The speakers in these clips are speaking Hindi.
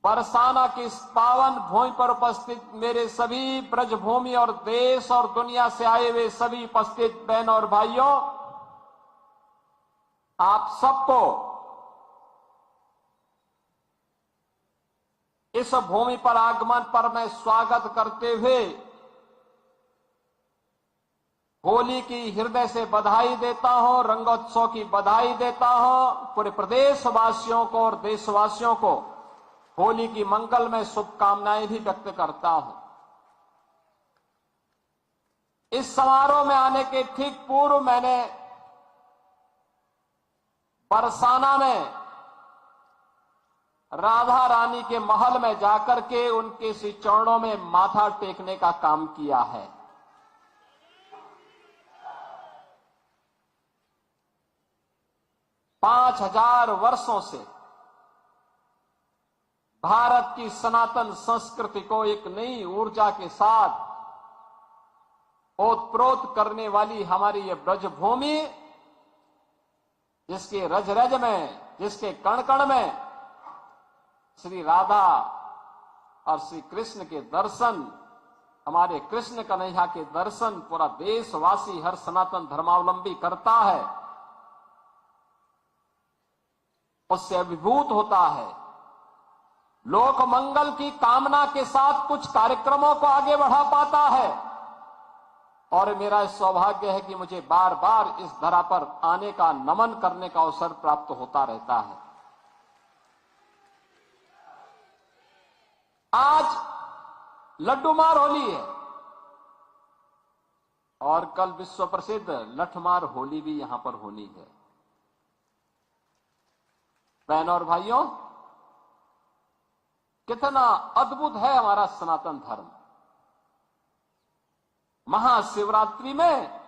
बरसाना की इस पावन भूमि पर उपस्थित मेरे सभी ब्रजभूमि और देश और दुनिया से आए हुए सभी उपस्थित बहनों और भाइयों, आप सबको इस भूमि पर आगमन पर मैं स्वागत करते हुए होली की हृदय से बधाई देता हूं, रंगोत्सव की बधाई देता हूं। पूरे प्रदेशवासियों को और देशवासियों को होली की मंगलमय शुभकामनाएं भी व्यक्त करता हूं। इस समारोह में आने के ठीक पूर्व मैंने बरसाना में राधा रानी के महल में जाकर के उनके श्री चरणों में माथा टेकने का काम किया है। पांच 5000 वर्षों से भारत की सनातन संस्कृति को एक नई ऊर्जा के साथ ओतप्रोत करने वाली हमारी ये ब्रजभूमि, जिसके रज रज में, जिसके कण कण में श्री राधा और श्री कृष्ण के दर्शन, हमारे कृष्ण कन्हैया के दर्शन पूरा देशवासी, हर सनातन धर्मावलंबी करता है, उससे अभिभूत होता है। लोक मंगल की कामना के साथ कुछ कार्यक्रमों को आगे बढ़ा पाता है। और मेरा सौभाग्य है कि मुझे बार बार इस धरा पर आने का, नमन करने का अवसर प्राप्त होता रहता है। आज लड्डूमार होली है और कल विश्व प्रसिद्ध लठमार होली भी यहां पर होनी है। बहनों और भाइयों, कितना अद्भुत है हमारा सनातन धर्म। महाशिवरात्रि में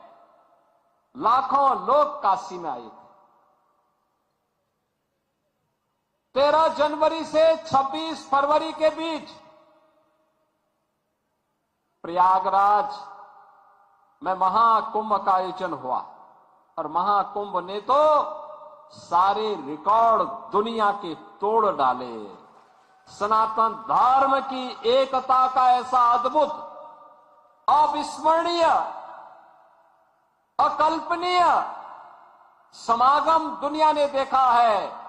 लाखों लोग काशी में आए थे। 13 जनवरी से 26 फरवरी के बीच प्रयागराज में महाकुंभ का आयोजन हुआ और महाकुंभ ने तो सारे रिकॉर्ड दुनिया के तोड़ डाले। सनातन धर्म की एकता का ऐसा अद्भुत, अविस्मरणीय, अकल्पनीय समागम दुनिया ने देखा है।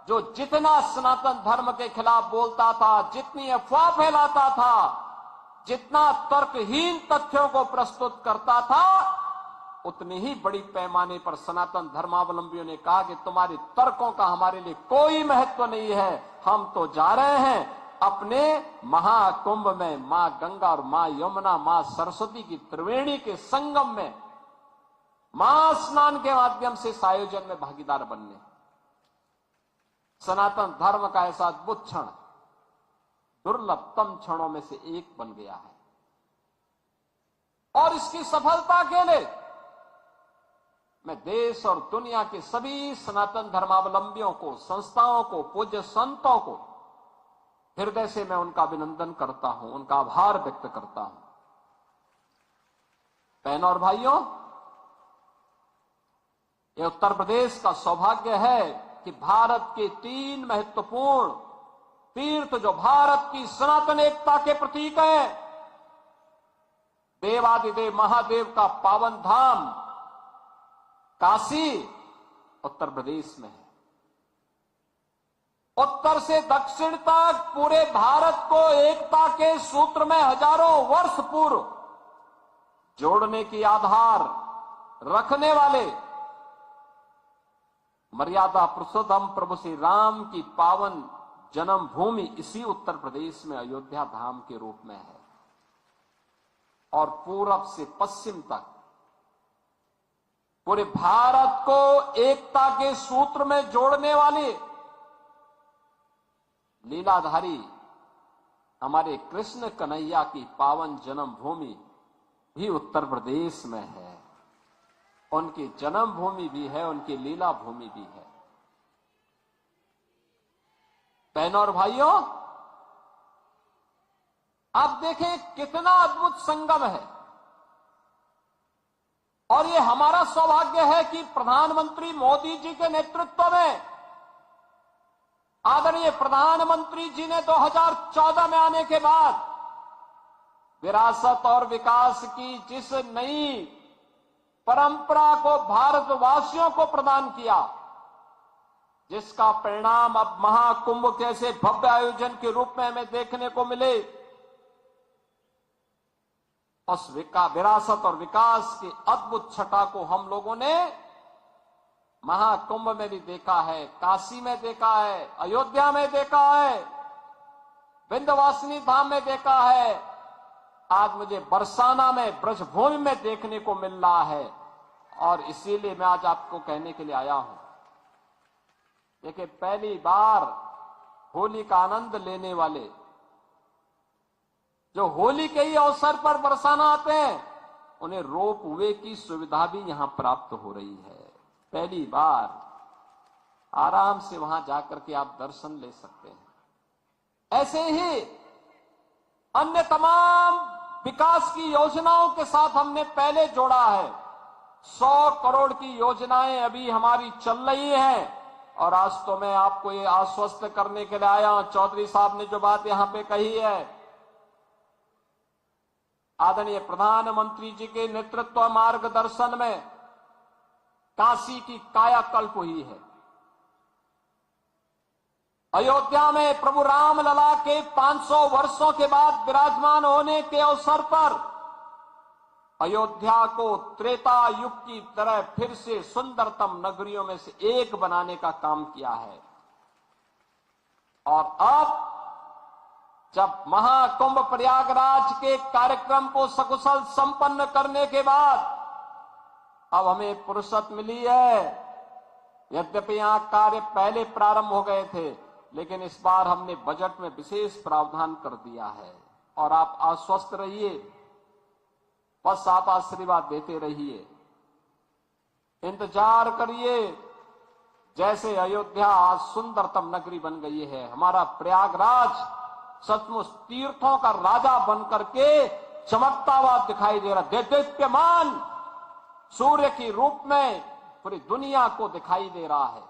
जो जितना सनातन धर्म के खिलाफ बोलता था, जितनी अफवाह फैलाता था, जितना तर्कहीन तथ्यों को प्रस्तुत करता था, उतनी ही बड़ी पैमाने पर सनातन धर्मावलंबियों ने कहा कि तुम्हारे तर्कों का हमारे लिए कोई महत्व नहीं है, हम तो जा रहे हैं अपने महाकुंभ में मां गंगा और मां यमुना, मां सरस्वती की त्रिवेणी के संगम में महास्नान के माध्यम से इस आयोजन में भागीदार बनने। सनातन धर्म का ऐसा अद्भुत क्षण दुर्लभतम क्षणों में से एक बन गया है। और इसकी सफलता के लिए मैं देश और दुनिया के सभी सनातन धर्मावलंबियों को, संस्थाओं को, पूज्य संतों को हृदय से मैं उनका अभिनंदन करता हूं, उनका आभार व्यक्त करता हूं। बहनों और भाइयों, ये उत्तर प्रदेश का सौभाग्य है कि भारत के 3 महत्वपूर्ण तीर्थ, जो भारत की सनातन एकता के प्रतीक हैं, देवादिदेव महादेव का पावन धाम काशी उत्तर प्रदेश में है। उत्तर से दक्षिण तक पूरे भारत को एकता के सूत्र में हजारों वर्ष पूर्व जोड़ने की आधार रखने वाले मर्यादा पुरुषोत्तम प्रभु श्री राम की पावन जन्मभूमि इसी उत्तर प्रदेश में अयोध्या धाम के रूप में है। और पूरब से पश्चिम तक पूरे भारत को एकता के सूत्र में जोड़ने वाली लीलाधारी हमारे कृष्ण कन्हैया की पावन जन्मभूमि भी उत्तर प्रदेश में है। उनकी जन्मभूमि भी है, उनकी लीला भूमि भी है। बहनों और भाइयों, आप देखें कितना अद्भुत संगम है। और ये हमारा सौभाग्य है कि प्रधानमंत्री मोदी जी के नेतृत्व में आदरणीय प्रधानमंत्री जी ने 2014 में आने के बाद विरासत और विकास की जिस नई परंपरा को भारतवासियों को प्रदान किया, जिसका परिणाम अब महाकुंभ कैसे भव्य आयोजन के रूप में हमें देखने को मिले, उस विरासत और विकास की अद्भुत छटा को हम लोगों ने महाकुंभ में भी देखा है, काशी में देखा है, अयोध्या में देखा है, विंध्यवासिनी धाम में देखा है, आज मुझे बरसाना में ब्रजभूमि में देखने को मिल रहा है। और इसीलिए मैं आज आपको कहने के लिए आया हूं, देखिए पहली बार होली का आनंद लेने वाले जो होली के ही अवसर पर बरसाना आते हैं, उन्हें रोप वे की सुविधा भी यहां प्राप्त हो रही है। पहली बार आराम से वहां जाकर के आप दर्शन ले सकते हैं। ऐसे ही अन्य तमाम विकास की योजनाओं के साथ हमने पहले जोड़ा है। 100 करोड़ की योजनाएं अभी हमारी चल रही हैं। और आज तो मैं आपको ये आश्वस्त करने के लिए आया हूं, चौधरी साहब ने जो बात यहां पे कही है, आदरणीय प्रधानमंत्री जी के नेतृत्व मार्गदर्शन में काशी की कायाकल्प हुई है। अयोध्या में प्रभु राम लला के 500 वर्षों के बाद विराजमान होने के अवसर पर अयोध्या को त्रेता युग की तरह फिर से सुंदरतम नगरियों में से एक बनाने का काम किया है। और अब जब महाकुंभ प्रयागराज के कार्यक्रम को सकुशल संपन्न करने के बाद अब हमें फुर्सत मिली है। यद्यपि यहां कार्य पहले प्रारंभ हो गए थे, लेकिन इस बार हमने बजट में विशेष प्रावधान कर दिया है। और आप आश्वस्त रहिए, बस आप आशीर्वाद देते रहिए, इंतजार करिए। जैसे अयोध्या आज सुंदरतम नगरी बन गई है, हमारा प्रयागराज सचमुच तीर्थों का राजा बनकर के चमकता हुआ दिखाई दे रहा, दीप्यमान सूर्य की रूप में पूरी दुनिया को दिखाई दे रहा है।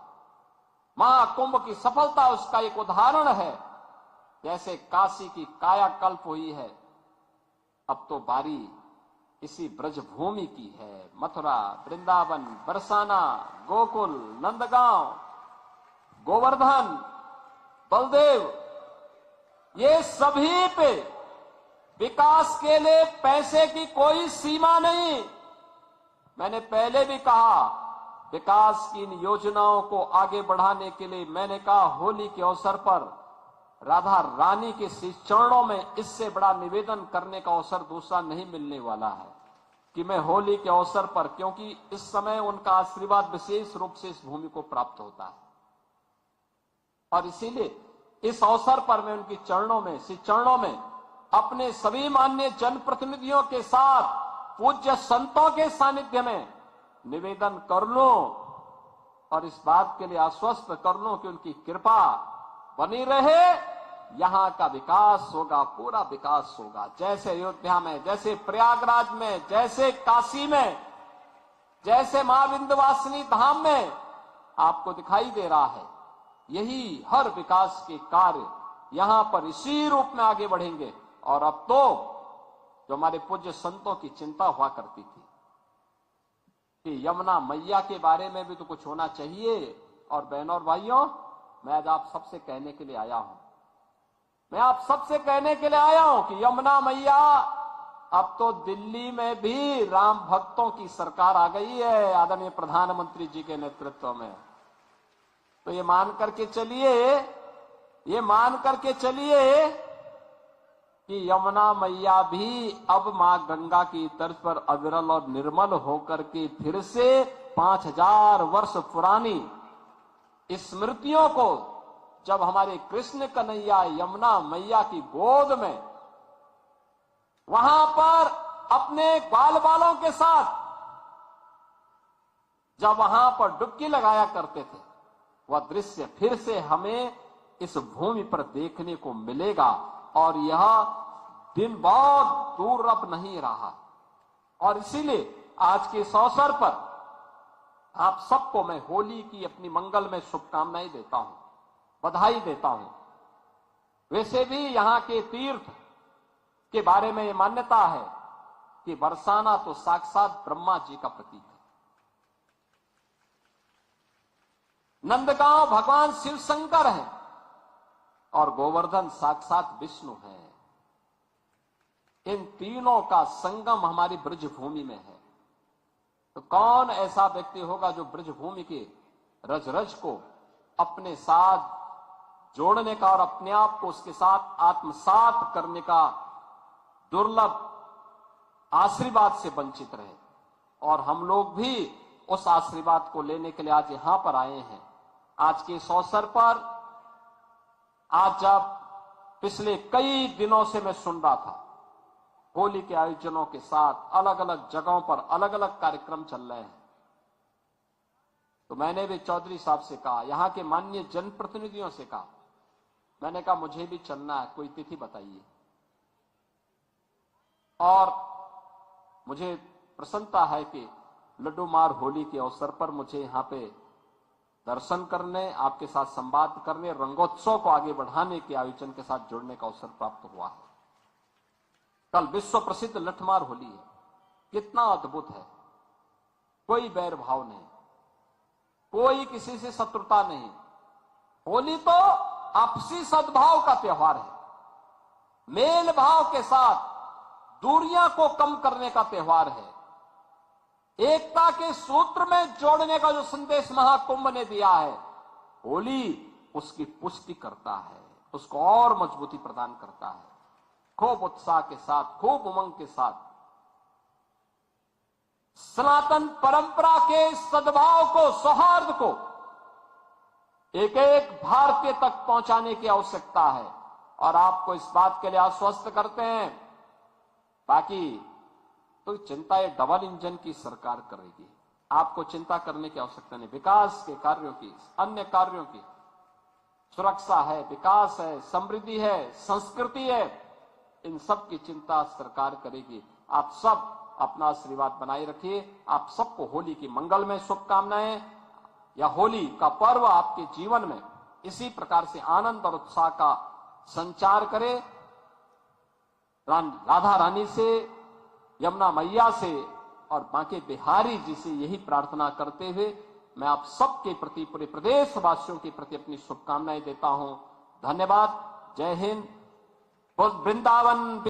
महाकुंभ की सफलता उसका एक उदाहरण है। जैसे काशी की कायाकल्प हुई है, अब तो बारी इसी ब्रजभूमि की है। मथुरा, वृंदावन, बरसाना, गोकुल, नंदगांव, गोवर्धन, बलदेव, ये सभी पे विकास के लिए पैसे की कोई सीमा नहीं। मैंने पहले भी कहा, विकास की इन योजनाओं को आगे बढ़ाने के लिए मैंने कहा होली के अवसर पर राधा रानी के श्री चरणों में इससे बड़ा निवेदन करने का अवसर दूसरा नहीं मिलने वाला है कि मैं होली के अवसर पर, क्योंकि इस समय उनका आशीर्वाद विशेष रूप से इस भूमि को प्राप्त होता है। और इसीलिए इस अवसर पर मैं उनकी चरणों में, श्री चरणों में अपने सभी माननीय जनप्रतिनिधियों के साथ पूज्य संतों के सानिध्य में निवेदन कर लूं और इस बात के लिए आश्वस्त कर लूं कि उनकी कृपा बनी रहे। यहां का विकास होगा, पूरा विकास होगा। जैसे अयोध्या में, जैसे प्रयागराज में, जैसे काशी में, जैसे मां विंध्यवासिनी धाम में आपको दिखाई दे रहा है, यही हर विकास के कार्य यहां पर इसी रूप में आगे बढ़ेंगे। और अब तो जो हमारे पूज्य संतों की चिंता हुआ करती थी कि यमुना मैया के बारे में भी तो कुछ होना चाहिए। और बहनों और भाइयों, मैं आज आप सबसे कहने के लिए आया हूं, मैं आप सबसे कहने के लिए आया हूं कि यमुना मैया, अब तो दिल्ली में भी राम भक्तों की सरकार आ गई है आदरणीय प्रधानमंत्री जी के नेतृत्व में। तो ये मान करके चलिए कि यमुना मैया भी अब मां गंगा की तर्ज पर अविरल और निर्मल होकर के फिर से 5000 वर्ष पुरानी स्मृतियों को, जब हमारे कृष्ण कन्हैया यमुना मैया की गोद में वहां पर अपने बाल बालों के साथ जब वहां पर डुबकी लगाया करते थे, वह दृश्य फिर से हमें इस भूमि पर देखने को मिलेगा। और यह दिन बहुत दूर अब नहीं रहा। और इसीलिए आज के इस अवसर पर आप सबको मैं होली की अपनी मंगलमय शुभकामनाएं देता हूं। बधाई देता हूं। वैसे भी यहां के तीर्थ के बारे में यह मान्यता है कि बरसाना तो साक्षात ब्रह्मा जी का प्रतीक है। नंदगांव भगवान शिव शंकर है और गोवर्धन साक्षात विष्णु है। इन तीनों का संगम हमारी ब्रजभूमि में है। तो कौन ऐसा व्यक्ति होगा जो ब्रजभूमि के रज रज को अपने साथ जोड़ने का और अपने आप को उसके साथ आत्मसात करने का दुर्लभ आशीर्वाद से वंचित रहे। और हम लोग भी उस आशीर्वाद को लेने के लिए आज यहां पर आए हैं। आज के इस अवसर पर, आज जब पिछले कई दिनों से मैं सुन रहा था होली के आयोजनों के साथ अलग अलग जगहों पर अलग अलग कार्यक्रम चल रहे हैं, तो मैंने भी चौधरी साहब से कहा, यहां के माननीय जनप्रतिनिधियों से कहा, मैंने कहा मुझे भी चलना है, कोई तिथि बताइए। और मुझे प्रसन्नता है कि लड्डू मार होली के अवसर पर मुझे यहां पे दर्शन करने, आपके साथ संवाद करने, रंगोत्सव को आगे बढ़ाने के आयोजन के साथ जुड़ने का अवसर प्राप्त हुआ है। कल विश्व प्रसिद्ध लठमार होली है, कितना अद्भुत है। कोई बैर भाव नहीं, कोई किसी से शत्रुता नहीं। होली तो आपसी सद्भाव का त्योहार है, मेल भाव के साथ दूरियां को कम करने का त्योहार है, एकता के सूत्र में जोड़ने का जो संदेश महाकुंभ ने दिया है, होली उसकी पुष्टि करता है, उसको और मजबूती प्रदान करता है। खूब उत्साह के साथ, खूब उमंग के साथ सनातन परंपरा के सद्भाव को, सौहार्द को एक एक भारतीय तक पहुंचाने की आवश्यकता है। और आपको इस बात के लिए आश्वस्त करते हैं, बाकी तो चिंता ये डबल इंजन की सरकार करेगी, आपको चिंता करने की आवश्यकता नहीं। विकास के कार्यों की, अन्य कार्यों की, सुरक्षा है, विकास है, समृद्धि है, संस्कृति है, इन सब की चिंता सरकार करेगी। आप सब अपना आशीर्वाद बनाए रखिए। आप सबको होली की मंगलमय शुभकामनाएं। या होली का पर्व आपके जीवन में इसी प्रकार से आनंद और उत्साह का संचार करे। राधा रानी से, यमुना मैया से और बांके बिहारी जी से यही प्रार्थना करते हुए मैं आप सबके प्रति, पूरे प्रदेशवासियों के प्रति अपनी शुभकामनाएं देता हूं। धन्यवाद। जय हिंद। वृंदावन।